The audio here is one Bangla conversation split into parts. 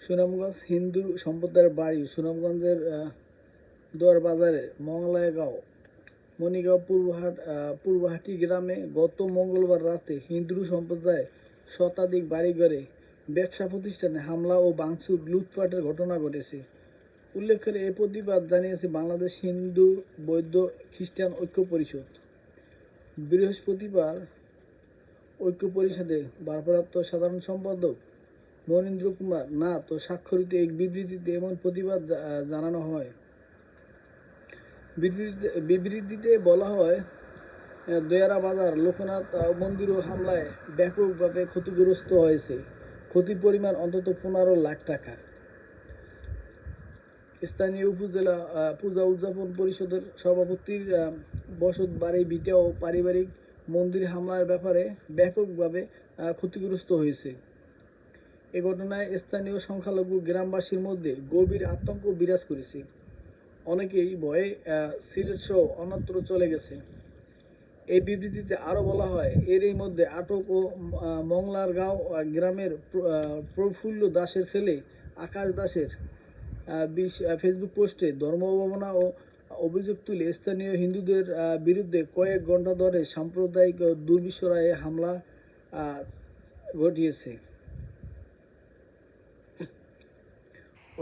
সুনামগঞ্জ হিন্দু সম্প্রদায়ের বাড়ি সুনামগঞ্জের দোয়ার বাজারে মংলাগাঁও মণিগাঁও পূর্বহাটি গ্রামে গত মঙ্গলবার রাতে হিন্দু সম্প্রদায়ের শতাধিক বাড়িঘরে ব্যবসা প্রতিষ্ঠানে হামলা ও ভাঙচুর লুটপাটের ঘটনা ঘটেছে। উল্লেখ্য এ প্রতিবাদ জানিয়েছে বাংলাদেশ হিন্দু বৌদ্ধ খ্রিস্টান ঐক্য পরিষদ। বৃহস্পতিবার ঐক্য পরিষদের ভারপ্রাপ্ত সাধারণ সম্পাদক মনীন্দ্র কুমার নাথ ও স্বাক্ষরিত এক বিবৃতিতে এমন প্রতিবাদ জানানো হয়। বিবৃতিতে বলা হয়, দোয়ারা বাজার লোকনাথ মন্দিরও হামলায় ব্যাপকভাবে ক্ষতিগ্রস্ত হয়েছে। ক্ষতির পরিমাণ অন্তত 15 লাখ টাকা। স্থানীয় উপজেলা পূজা উদযাপন পরিষদের সভাপতির বসত বাড়ি ভিটা ও পারিবারিক মন্দির হামলার ব্যাপারে ব্যাপকভাবে ক্ষতিগ্রস্ত হয়েছে। এ ঘটনায় স্থানীয় সংখ্যালঘু গ্রামবাসীর মধ্যে গভীর আতঙ্ক বিরাজ করেছে। অনেকেই ভয়ে সিলেট সহ অন্যত্র চলে গেছে। এই বিবৃতিতে আরও বলা হয়, এরই মধ্যে আটক ও মংলারগাঁও গ্রামের প্রফুল্ল দাসের ছেলে আকাশ দাসের ফেসবুক পোস্টে ধর্ম অবমাননা ও অভিযোগ তুলে স্থানীয় হিন্দুদের বিরুদ্ধে কয়েক ঘন্টা ধরে সাম্প্রদায়িক দুর্বিষহরা হামলা ঘটিয়েছে।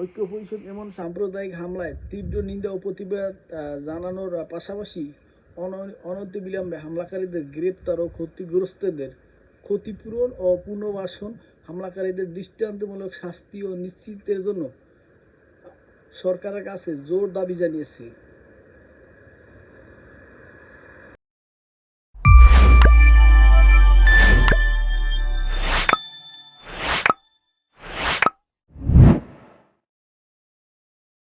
ঐক্য পরিষদ এমন সাম্প্রদায়িক হামলায় তীব্র নিন্দা ও প্রতিবাদ জানানোর পাশাপাশি অনতিবিলম্বে হামলাকারীদের গ্রেপ্তার ও ক্ষতিগ্রস্তদের ক্ষতিপূরণ ও পুনর্বাসন, হামলাকারীদের দৃষ্টান্তমূলক শাস্তি ও নিশ্চিতের জন্য সরকারের কাছে জোর দাবি জানিয়েছে।